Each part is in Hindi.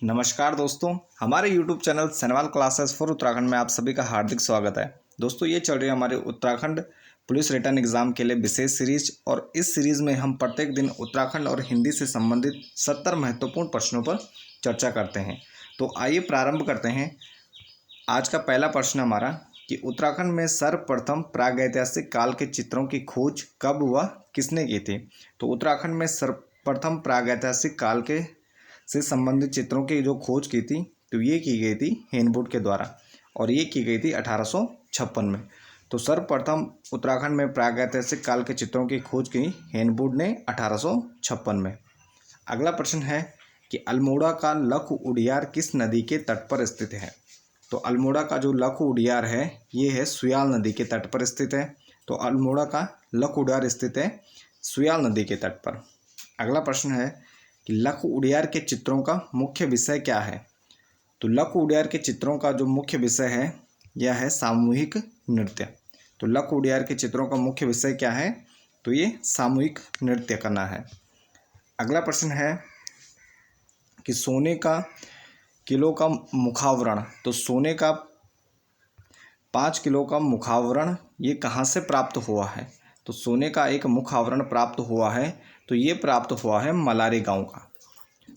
नमस्कार दोस्तों, हमारे YouTube channel Sanwal classes for Uttarakhand में आप सभी का हार्दिक स्वागत है। दोस्तों, ये चल रही है हमारे उत्तराखंड पुलिस रिटर्न एग्जाम के लिए विशेष सीरीज और इस सीरीज़ में हम प्रत्येक दिन उत्तराखंड और हिंदी से संबंधित 70 महत्वपूर्ण प्रश्नों पर चर्चा करते हैं। तो आइए प्रारंभ करते हैं। आज का पहला प्रश्न हमारा कि उत्तराखंड में सर्वप्रथम प्रागैतिहासिक काल के चित्रों की खोज कब व किसने की थी। तो उत्तराखंड में सर्वप्रथम प्रागैतिहासिक काल के से संबंधित चित्रों की जो खोज की थी तो ये की गई थी हेनवुड के द्वारा और ये की गई थी 1856 में। तो सर्वप्रथम उत्तराखंड में प्रागैतिहासिक काल के चित्रों की खोज की हेनवुड ने 1856 में। अगला प्रश्न है कि अल्मोड़ा का लखु उडियार किस नदी के तट पर स्थित है। तो अल्मोड़ा का जो लखु उडियार है ये है सुयाल नदी के तट पर स्थित है। तो अल्मोड़ा का लखु उडियार स्थित है सुयाल नदी के तट पर। अगला प्रश्न है कि लखु उडियार के चित्रों का मुख्य विषय क्या है। तो लखु उडियार के चित्रों का जो मुख्य विषय है यह है सामूहिक नृत्य। तो लखु उडियार के चित्रों का मुख्य विषय क्या है, तो ये सामूहिक नृत्य करना है। अगला प्रश्न है कि सोने का किलो का मुखावरण। तो सोने का 5 किलो का मुखावरण ये कहाँ से प्राप्त हुआ है। तो सोने का एक मुखावरण प्राप्त हुआ है तो ये प्राप्त हुआ है मलारी गांव का।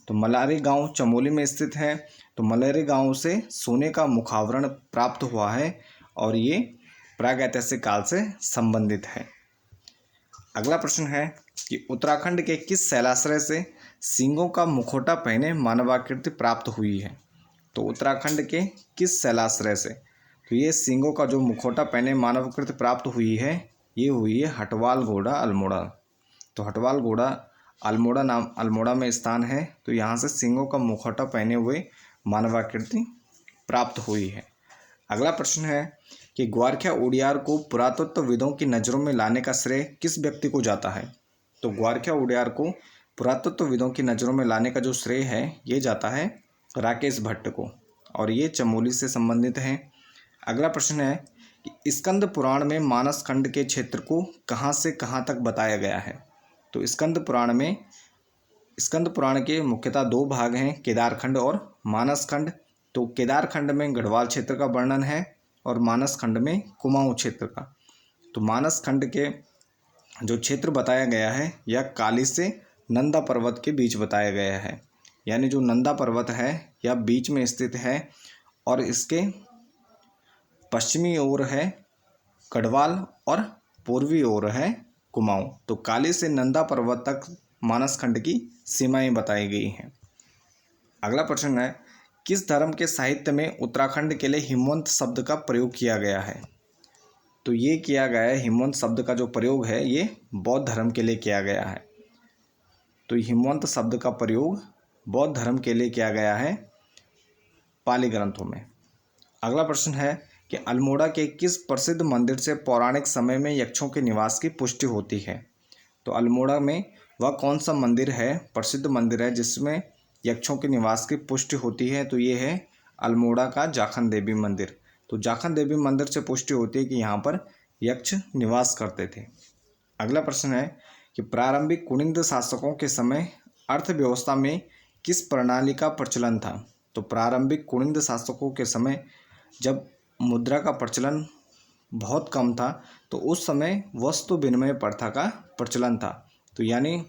तो मलारी गांव चमोली में स्थित है। तो मलारी गांव से सोने का मुखावरण प्राप्त हुआ है और ये प्रागैतिहासिक काल से संबंधित है। अगला प्रश्न है कि उत्तराखंड के किस शैलाश्रय से सींगों का मुखौटा पहने मानवाकृति प्राप्त हुई है। तो उत्तराखंड के किस शैलाश्रय से, तो ये सींगों का जो मुखौटा पहने मानवाकृति प्राप्त हुई है ये हुई है हटवाल घोड़ा अल्मोड़ा। तो हटवाल घोड़ा अल्मोड़ा नाम अल्मोड़ा में स्थान है। तो यहाँ से सींगों का मुखौटा पहने हुए मानवाकृति प्राप्त हुई है। अगला प्रश्न है कि ग्वारखिया उडियार को पुरातत्वविदों की नज़रों में लाने का श्रेय किस व्यक्ति को जाता है। तो ग्वारखिया उडियार को पुरातत्वविदों की नज़रों में लाने का जो श्रेय है ये जाता है राकेश भट्ट को और ये चमोली से संबंधित है। अगला प्रश्न है कि स्कंद पुराण में मानस खंड के क्षेत्र को कहाँ से कहाँ तक बताया गया है। तो स्कंद पुराण के मुख्यतः 2 भाग हैं, केदार खंड और मानस खंड। तो केदार खंड में गढ़वाल क्षेत्र का वर्णन है और मानस खंड में कुमाऊं क्षेत्र का। तो मानस खंड के जो क्षेत्र बताया गया है यह काली से नंदा पर्वत के बीच बताया गया है। यानी जो नंदा पर्वत है यह बीच में स्थित है और इसके पश्चिमी ओर है गढ़वाल और पूर्वी ओर है कुमाऊं। तो काली से नंदा पर्वत तक मानस खंड की सीमाएं बताई गई हैं। अगला प्रश्न है किस धर्म के साहित्य में उत्तराखंड के लिए हिमवंत शब्द का प्रयोग किया गया है। तो ये किया गया है, हिमवंत शब्द का जो प्रयोग है ये बौद्ध धर्म के लिए किया गया है। तो हिमवंत शब्द का प्रयोग बौद्ध धर्म के लिए किया गया है पाली ग्रंथों में। अगला प्रश्न है कि अल्मोड़ा के किस प्रसिद्ध मंदिर से पौराणिक समय में यक्षों के निवास की पुष्टि होती है। तो अल्मोड़ा में वह कौन सा मंदिर है, प्रसिद्ध मंदिर है जिसमें यक्षों के निवास की पुष्टि होती है। तो ये है अल्मोड़ा का जाखन देवी मंदिर। तो जाखन देवी मंदिर से पुष्टि होती है कि यहाँ पर यक्ष निवास करते थे। अगला प्रश्न है कि प्रारंभिक कुनिंद शासकों के समय अर्थव्यवस्था में किस प्रणाली का प्रचलन था। तो प्रारंभिक कुनिंद शासकों के समय जब मुद्रा का प्रचलन बहुत कम था तो उस समय वस्तु विनिमय प्रथा का प्रचलन था। तो यानी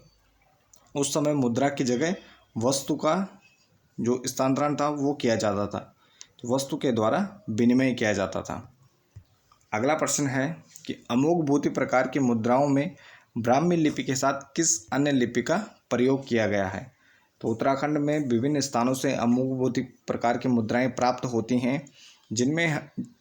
उस समय मुद्रा की जगह वस्तु का जो स्थानांतरण था वो किया जाता था। तो वस्तु के द्वारा विनिमय किया जाता था। अगला प्रश्न है कि अमोघ भूति प्रकार की मुद्राओं में ब्राह्मी लिपि के साथ किस अन्य लिपि का प्रयोग किया गया है। तो उत्तराखंड में विभिन्न स्थानों से अमोघ भूति प्रकार की मुद्राएं प्राप्त होती हैं जिनमें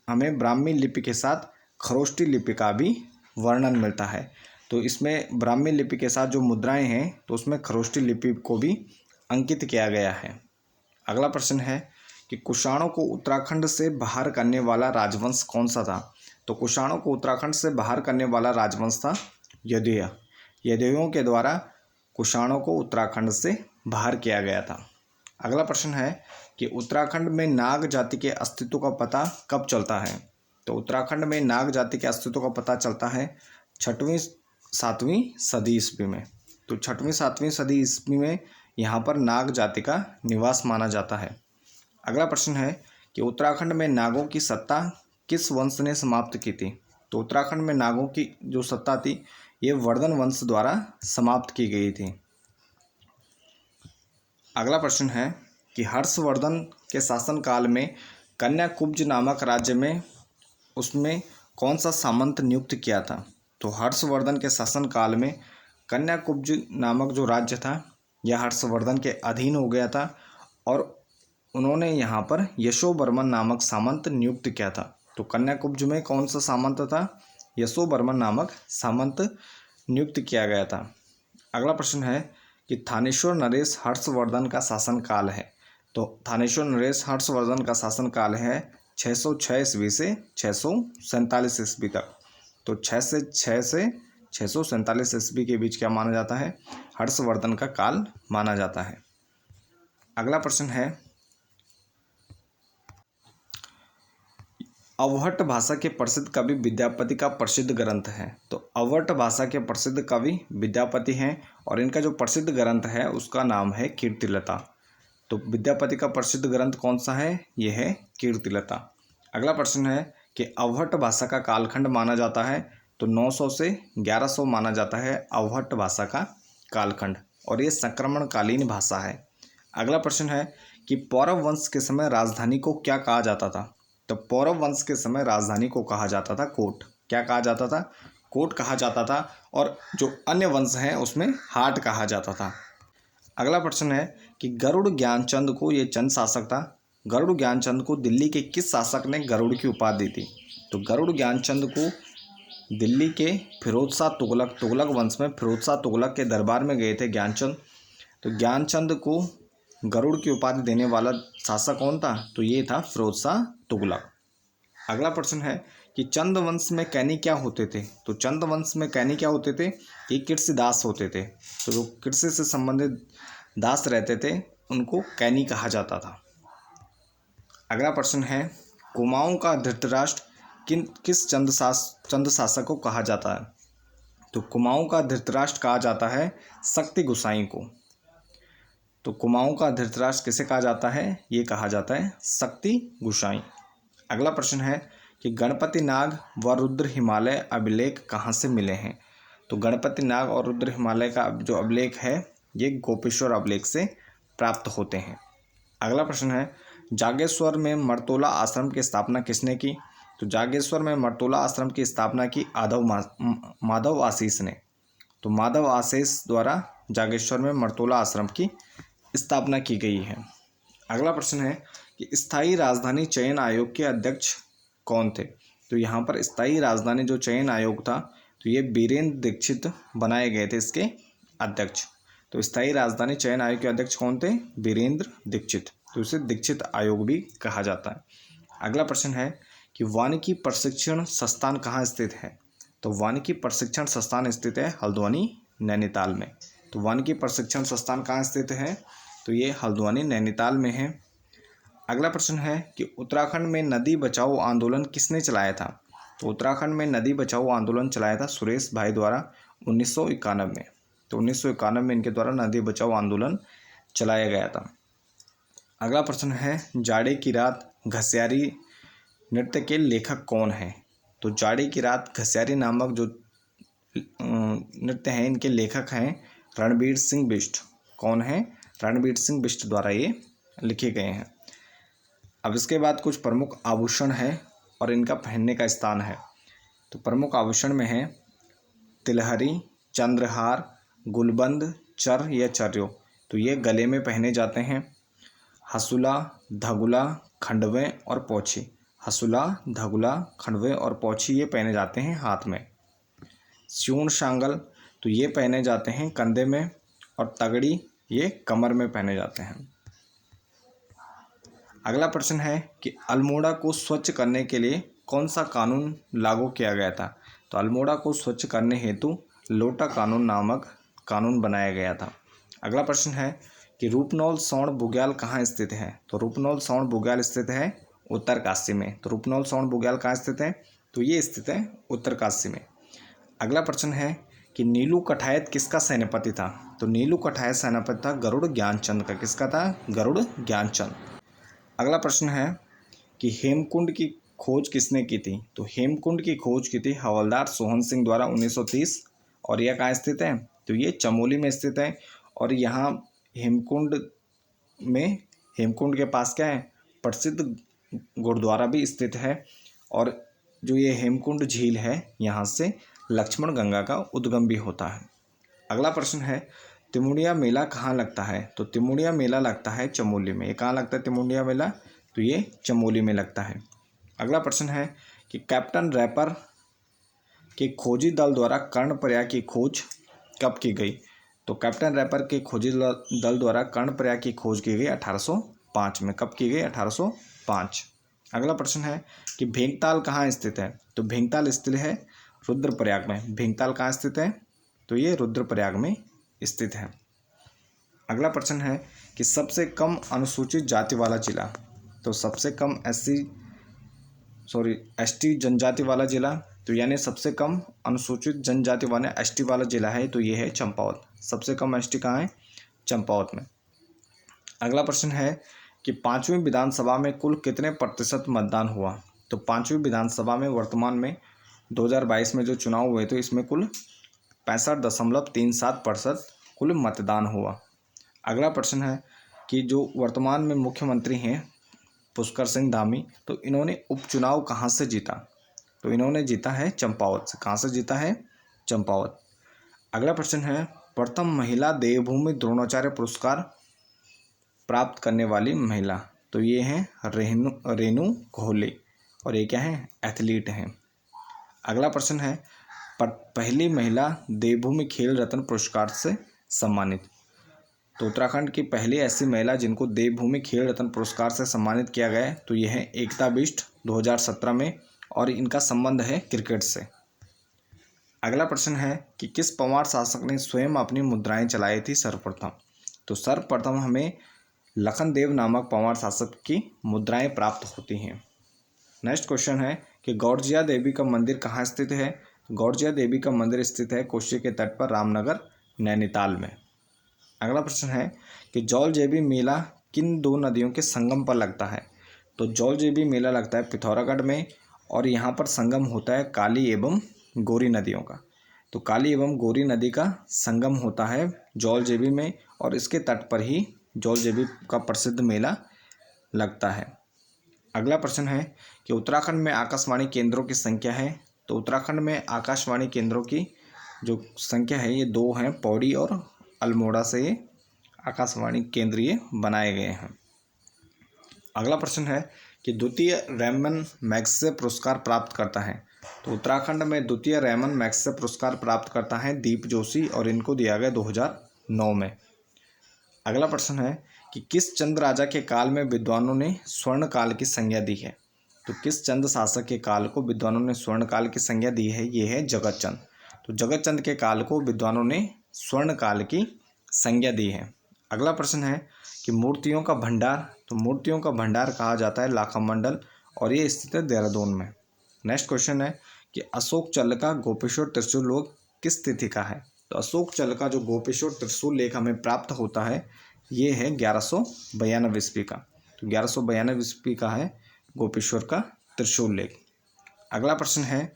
हमें ब्राह्मी लिपि के साथ खरोष्टी लिपि का भी वर्णन मिलता है। तो इसमें ब्राह्मी लिपि के साथ जो मुद्राएं हैं तो उसमें खरोष्टी लिपि को भी अंकित किया गया है। अगला प्रश्न है कि कुषाणों को उत्तराखंड से बाहर करने वाला राजवंश कौन सा था। तो कुषाणों को उत्तराखंड से बाहर करने वाला राजवंश था यदुया। यदुओं के द्वारा कुषाणों को उत्तराखंड से बाहर किया गया था। अगला प्रश्न है कि उत्तराखंड में नाग जाति के अस्तित्व का पता कब चलता है। तो उत्तराखंड में नाग जाति के अस्तित्व का पता चलता है 6वीं 7वीं सदी ईस्वी में। तो 6वीं 7वीं सदी ईस्वी में यहाँ पर नाग जाति का निवास माना जाता है। अगला प्रश्न है कि उत्तराखंड में नागों की सत्ता किस वंश ने समाप्त की थी? तो उत्तराखंड में नागों की जो सत्ता थी ये वर्धन वंश द्वारा समाप्त की गई थी। अगला प्रश्न है कि हर्षवर्धन के शासनकाल में कन्याकुब्ज नामक राज्य में उसमें कौन सा सामंत नियुक्त किया था? तो हर्षवर्धन के शासनकाल में कन्याकुब्ज नामक जो राज्य था यह हर्षवर्धन के अधीन हो गया था और उन्होंने यहाँ पर यशोवर्मन नामक सामंत नियुक्त किया था। तो कन्याकुब्ज में कौन सा सामंत था? यशोवर्मन नामक सामंत नियुक्त किया गया था। अगला प्रश्न है कि थानेश्वर नरेश हर्षवर्धन का शासनकाल है। तो थानेश्वर नरेश हर्षवर्धन का शासनकाल है 606 ईस्वी से 647 ईस्वी तक। तो 6 से 647 ईस्वी के बीच क्या माना जाता है? हर्षवर्धन का काल माना जाता है। अगला प्रश्न है अवहट्ट भाषा के प्रसिद्ध कवि विद्यापति का प्रसिद्ध ग्रंथ है। तो अवहट्ट भाषा के प्रसिद्ध कवि विद्यापति हैं और इनका जो प्रसिद्ध ग्रंथ है उसका नाम है कीर्तिलता। तो विद्यापति का प्रसिद्ध ग्रंथ कौन सा है? यह है कीर्तिलता। अगला प्रश्न है कि अवहट्ट भाषा का कालखंड माना जाता है। तो 900 से 1100 माना जाता है अवहट्ट भाषा का कालखंड और ये संक्रमणकालीन भाषा है। अगला प्रश्न है कि पौरव वंश के समय राजधानी को क्या कहा जाता था? तो पौरव वंश के समय राजधानी को कहा जाता था कोट। क्या कहा जाता था? कोट कहा जाता था और जो अन्य वंश हैं उसमें हाट कहा जाता था। अगला प्रश्न है कि गरुड़ ज्ञानचंद को ये चंद शासक था। गरुड़ ज्ञानचंद को दिल्ली के किस शासक ने गरुड़ की उपाधि दी थी? तो गरुड़ ज्ञानचंद को दिल्ली के फिरोज शाह तुगलक वंश में फिरोज शाह तुगलक के दरबार में गए थे ज्ञानचंद। तो ज्ञानचंद को गरुड़ की उपाधि देने वाला शासक कौन था? तो ये था फिरोज शाह तुगलक। अगला प्रश्न है कि चंद वंश में कैनी क्या होते थे? तो चंद वंश में कैनी क्या होते थे? ये कृषि दास होते थे। तो जो कृषि से संबंधित दास रहते थे उनको कैनी कहा जाता था। अगला प्रश्न है कुमाऊं का धृतराष्ट्र किस चंद शासक को कहा जाता है? तो कुमाऊं का धृतराष्ट्र कहा जाता है शक्ति गोसाई को। तो कुमाऊं का धृतराष्ट्र किसे कहा जाता है? ये कहा जाता है शक्ति गोसाई। अगला प्रश्न है कि गणपति नाग व रुद्र हिमालय अभिलेख कहाँ से मिले हैं? तो गणपति नाग और रुद्र हिमालय का जो अभिलेख है ये गोपेश्वर अभिलेख से प्राप्त होते हैं। अगला प्रश्न है जागेश्वर में मर्तोला आश्रम की स्थापना किसने की? तो जागेश्वर में मर्तोला आश्रम की स्थापना की माधव आशीष ने। तो माधव आशीष द्वारा जागेश्वर में मर्तोला आश्रम की स्थापना की गई है। अगला प्रश्न है कि स्थायी राजधानी चयन आयोग के अध्यक्ष कौन थे? तो यहाँ पर स्थायी राजधानी जो चयन आयोग था तो ये बीरेंद्र दीक्षित बनाए गए थे इसके अध्यक्ष। तो स्थायी राजधानी चयन आयोग के अध्यक्ष कौन थे? बीरेंद्र दीक्षित। तो इसे दीक्षित आयोग भी कहा जाता है। अगला प्रश्न है कि वानिकी प्रशिक्षण संस्थान कहाँ स्थित है? तो वानिकी प्रशिक्षण संस्थान स्थित है हल्द्वानी नैनीताल में। तो वानिकी प्रशिक्षण संस्थान कहाँ स्थित है? तो ये हल्द्वानी नैनीताल में है। अगला प्रश्न है कि उत्तराखंड में नदी बचाओ आंदोलन किसने चलाया था? तो उत्तराखंड में नदी बचाओ आंदोलन चलाया था सुरेश भाई द्वारा 1991 में। तो 1991 में इनके द्वारा नदी बचाओ आंदोलन चलाया गया था। अगला प्रश्न है जाड़े की रात घसियारी नृत्य के लेखक कौन है? तो जाड़े की रात घसियारी नामक जो नृत्य हैं इनके लेखक हैं रणबीर सिंह बिष्ट। कौन है? रणबीर सिंह बिष्ट द्वारा ये लिखे गए हैं। अब इसके बाद कुछ प्रमुख आभूषण है और इनका पहनने का स्थान है। तो प्रमुख आभूषण में है तिलहरी, चंद्रहार, गुलबंद, चर या चर्यो। तो ये गले में पहने जाते हैं। हसुला, धगुला, खंडवे और पोछी। हसुला, धगुला, खंडवे और पोछी ये पहने जाते हैं हाथ में। स्यूण शांगल तो ये पहने जाते हैं कंधे में और तगड़ी ये कमर में पहने जाते हैं। अगला प्रश्न है कि अल्मोड़ा को स्वच्छ करने के लिए कौन सा कानून लागू किया गया था? तो अल्मोड़ा को स्वच्छ करने हेतु लोटा कानून नामक कानून बनाया गया था। अगला प्रश्न है कि रूपनौल सौंड बुग्याल कहाँ स्थित है? तो रूपनौल सौंड बुग्याल स्थित है उत्तरकाशी में। तो रूपनौल सौंड बुग्याल कहाँ स्थित है? तो ये स्थित है उत्तरकाशी में। अगला प्रश्न है कि नीलू कठायत किसका सेनापति था? तो नीलू कठाय सेनापति था गरुड़ ज्ञानचंद का। किसका था? गरुड़ ज्ञानचंद। अगला प्रश्न है कि हेमकुंड की खोज किसने की थी? तो हेमकुंड की खोज की थी हवलदार सोहन सिंह द्वारा 1930। और यह कहाँ स्थित है? तो ये चमोली में स्थित है। और यहाँ हेमकुंड में, हेमकुंड के पास क्या है? प्रसिद्ध गुरुद्वारा भी स्थित है। और जो ये हेमकुंड झील है, यहाँ से लक्ष्मण गंगा का उद्गम भी होता है। अगला प्रश्न है तिमुड़िया मेला कहाँ लगता है? तो तिमुड़िया मेला लगता है चमोली में। ये कहाँ लगता है तिमुड़िया मेला? तो ये चमोली में लगता है। अगला प्रश्न है कि कैप्टन रैपर के खोजी दल द्वारा कर्णप्रयाग की खोज कब की गई? तो कैप्टन रैपर के खोजी दल द्वारा कर्णप्रयाग की खोज की गई 1805 में। कब की गई? 1805। अगला प्रश्न है कि भीमताल कहाँ स्थित है? तो भीमताल स्थित है रुद्रप्रयाग में। भीमताल कहाँ स्थित है? तो ये रुद्रप्रयाग में स्थित है। अगला प्रश्न है कि सबसे कम अनुसूचित जाति वाला जिला? तो सबसे कम एसटी जनजाति वाला जिला, तो यानी सबसे कम अनुसूचित जनजाति वाले एसटी वाला जिला है, तो ये है चंपावत। सबसे कम एसटी कहाँ है? चंपावत में। अगला प्रश्न है कि 5वीं विधानसभा में कुल कितने प्रतिशत मतदान हुआ? तो 5वीं विधानसभा में वर्तमान में 2022 में जो चुनाव हुए थे, इसमें कुल 65.37% कुल मतदान हुआ। अगला प्रश्न है कि जो वर्तमान में मुख्यमंत्री हैं पुष्कर सिंह धामी, तो इन्होंने उपचुनाव कहाँ से जीता? तो इन्होंने जीता है चंपावत से। कहाँ से जीता है? चंपावत। अगला प्रश्न है प्रथम महिला देवभूमि द्रोणाचार्य पुरस्कार प्राप्त करने वाली महिला? तो ये हैं रेणु घोले। और ये क्या है? एथलीट हैं। अगला प्रश्न है पहली महिला देवभूमि खेल रत्न पुरस्कार से सम्मानित? तो उत्तराखंड की पहली ऐसी महिला जिनको देवभूमि खेल रत्न पुरस्कार से सम्मानित किया गया है, तो यह है एकता बिष्ट 2017 में। और इनका संबंध है क्रिकेट से। अगला प्रश्न है कि किस पंवार शासक ने स्वयं अपनी मुद्राएं चलाई थी सर्वप्रथम? तो सर्वप्रथम हमें लखनदेव नामक पंवार शासक की मुद्राएं प्राप्त होती हैं। नेक्स्ट क्वेश्चन है कि गौरजिया देवी का मंदिर कहाँ स्थित है? गौरजिया देवी का मंदिर स्थित है कोशी के तट पर रामनगर नैनीताल में। अगला प्रश्न है कि जौलजेबी मेला किन दो नदियों के संगम पर लगता है? तो जौलजेबी मेला लगता है पिथौरागढ़ में। और यहाँ पर संगम होता है काली एवं गोरी नदियों का। तो काली एवं गोरी नदी का संगम होता है जौलजेबी में, और इसके तट पर ही जौलजेबी का प्रसिद्ध मेला लगता है। अगला प्रश्न है कि उत्तराखंड में आकाशवाणी केंद्रों की संख्या है? तो उत्तराखंड में आकाशवाणी केंद्रों की जो संख्या है ये 2 हैं। पौड़ी और अल्मोड़ा से ये आकाशवाणी केंद्र ये बनाए गए हैं। अगला प्रश्न है कि द्वितीय रैमन मैग्सेसे पुरस्कार प्राप्त करता है? तो उत्तराखंड में द्वितीय रैमन मैग्सेसे पुरस्कार प्राप्त करता है दीप जोशी, और इनको दिया गया 2009 में। अगला प्रश्न है कि किस चंद राजा के काल में विद्वानों ने स्वर्ण काल की संज्ञा दी है? तो किस चंद शासक के काल को विद्वानों ने स्वर्ण काल की संज्ञा दी है? ये है जगत चंद। तो जगत चंद के काल को विद्वानों ने स्वर्ण काल की संज्ञा दी है। अगला प्रश्न है कि मूर्तियों का भंडार? तो मूर्तियों का भंडार कहा जाता है लाखामंडल, और ये स्थित है देहरादून में। नेक्स्ट क्वेश्चन है कि अशोक चल का गोपेश्वर त्रिशूल लेख किस तिथि का है? तो अशोक चल का जो गोपेश्वर त्रिशूल लेख हमें प्राप्त होता है ये है 1192 ईस्वी का। तो 1192 ईस्वी का है गोपेश्वर का त्रिशूल लेख। अगला प्रश्न है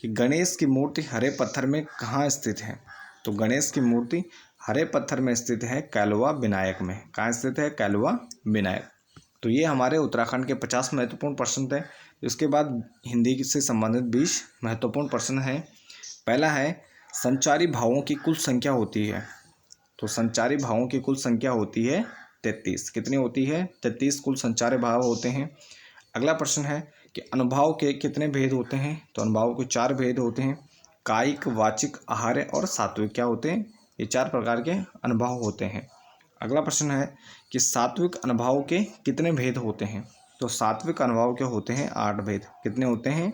कि गणेश की मूर्ति हरे पत्थर में कहाँ स्थित है? तो गणेश की मूर्ति हरे पत्थर में स्थित है कैलवा विनायक में। कहाँ स्थित है? कैलवा विनायक। तो ये हमारे उत्तराखंड के 50 महत्वपूर्ण प्रश्न थे। इसके बाद हिंदी से संबंधित 20 महत्वपूर्ण प्रश्न हैं। पहला है संचारी भावों की कुल संख्या होती है? तो संचारी भावों की कुल संख्या होती है 33। कितनी होती है? 33 कुल संचारी भाव होते हैं। अगला प्रश्न है कि अनुभाव के कितने भेद होते हैं? तो अनुभाव के 4 भेद होते हैं। कायिक, वाचिक, आहार्य और सात्विक क्या होते हैं? ये 4 प्रकार के अनुभाव होते हैं। अगला प्रश्न है कि सात्विक अनुभाव के कितने भेद होते हैं? तो सात्विक अनुभाव के होते हैं 8 भेद। कितने होते हैं?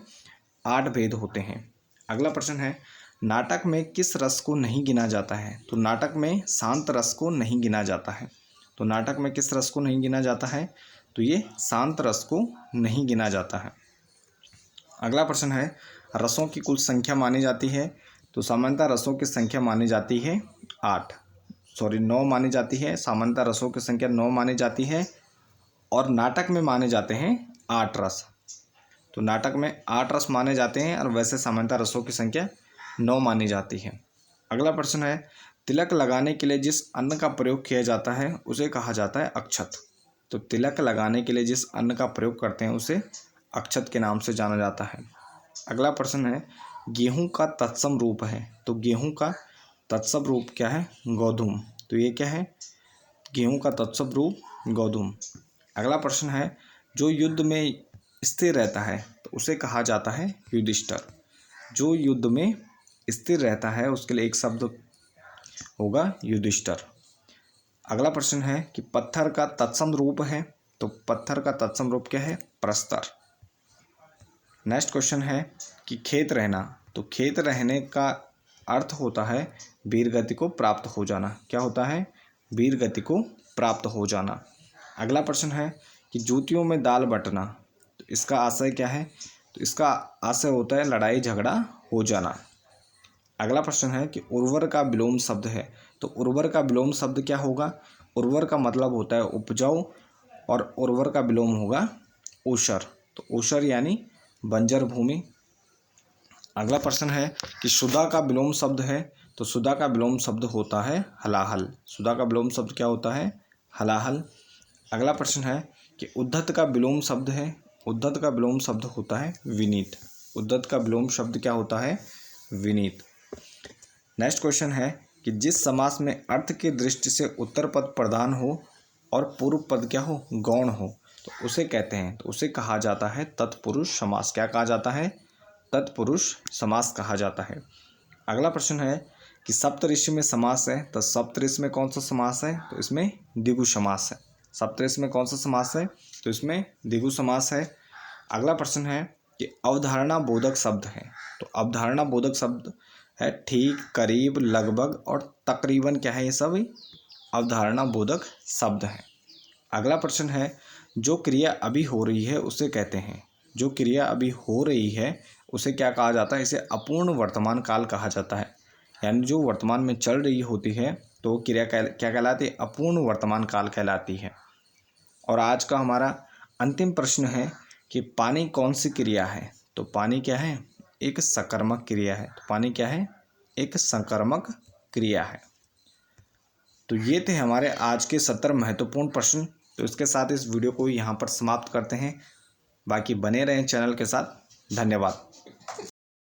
8 भेद होते हैं। अगला प्रश्न है नाटक में किस रस को नहीं गिना जाता है? तो नाटक में शांत रस को नहीं गिना जाता है। तो नाटक में किस रस को नहीं गिना जाता है? तो ये शांत रस को नहीं गिना जाता है। अगला प्रश्न है रसों की कुल संख्या मानी जाती है? तो सामान्यतः रसों की संख्या मानी जाती है 8। 9 मानी जाती है, सामान्यतः रसों की संख्या 9 मानी जाती है, और नाटक में माने जाते हैं 8 रस। तो नाटक में 8 रस माने जाते हैं और वैसे सामान्यतः रसों की संख्या 9 मानी जाती है। अगला प्रश्न है, तिलक लगाने के लिए जिस अन्न का प्रयोग किया जाता है उसे कहा जाता है अक्षत। तो तिलक लगाने के लिए जिस अन्न का प्रयोग करते हैं उसे अक्षत के नाम से जाना जाता है। अगला प्रश्न है, गेहूं का तत्सम रूप है। तो गेहूं का तत्सम रूप क्या है? गोधूम। तो ये क्या है? गेहूं का तत्सम रूप गोधूम। अगला प्रश्न है, जो युद्ध में स्थिर रहता है तो उसे कहा जाता है युधिष्ठिर। जो युद्ध में स्थिर रहता है उसके लिए एक शब्द होगा युधिष्ठिर। अगला प्रश्न है कि पत्थर का तत्सम रूप है। तो पत्थर का तत्सम रूप क्या है? प्रस्तर। नेक्स्ट क्वेश्चन है कि खेत रहना। तो खेत रहने का अर्थ होता है वीर गति को प्राप्त हो जाना। क्या होता है? वीर गति को प्राप्त हो जाना। अगला प्रश्न है कि जूतियों में दाल बंटना। तो इसका आशय क्या है? तो इसका आशय होता है लड़ाई झगड़ा हो जाना। अगला प्रश्न है कि उर्वर का विलोम शब्द है। तो उर्वर का विलोम शब्द क्या होगा? उर्वर का मतलब होता है उपजाऊ, और उर्वर का विलोम होगा ऊषर। तो ऊषर यानी बंजर भूमि। अगला प्रश्न है कि सुधा का विलोम शब्द है। तो सुधा का विलोम शब्द होता है हलाहल। सुधा का विलोम शब्द क्या होता है? हलाहल। अगला प्रश्न है कि उद्धत का विलोम शब्द है। उद्धत का विलोम शब्द होता है विनीत। उद्धत का विलोम शब्द क्या होता है? विनीत। नेक्स्ट क्वेश्चन है कि जिस समास में अर्थ की दृष्टि से उत्तर पद प्रधान हो और पूर्व पद क्या हो? गौण हो, तो उसे कहते हैं, तो उसे कहा जाता है तत्पुरुष समास। क्या कहा जाता है? तत्पुरुष समास कहा जाता है। अगला प्रश्न है कि सप्तऋषि में समास है। तो सप्तऋषि में कौन सा समास है? तो इसमें द्विगु समास है। सप्तऋषि में कौन सा समास है? तो इसमें द्विगु समास है। अगला प्रश्न है कि अवधारणा बोधक शब्द है। तो अवधारणा बोधक शब्द है ठीक, करीब, लगभग और तकरीबन। क्या है? ये सब अवधारणा बोधक शब्द है। अगला प्रश्न है, जो क्रिया अभी हो रही है उसे कहते हैं। जो क्रिया अभी हो रही है उसे क्या कहा जाता है? इसे अपूर्ण वर्तमान काल कहा जाता है। यानी जो वर्तमान में चल रही होती है तो वो क्रिया क्या कहलाती है? अपूर्ण वर्तमान काल कहलाती है। और आज का हमारा अंतिम प्रश्न है कि पानी कौन सी क्रिया है? तो पानी क्या है? एक सकर्मक क्रिया है। तो पानी क्या है? एक सकर्मक क्रिया है। तो ये थे हमारे आज के 70 महत्वपूर्ण प्रश्न। तो इसके साथ इस वीडियो को यहाँ पर समाप्त करते हैं। बाकी बने रहें चैनल के साथ। धन्यवाद।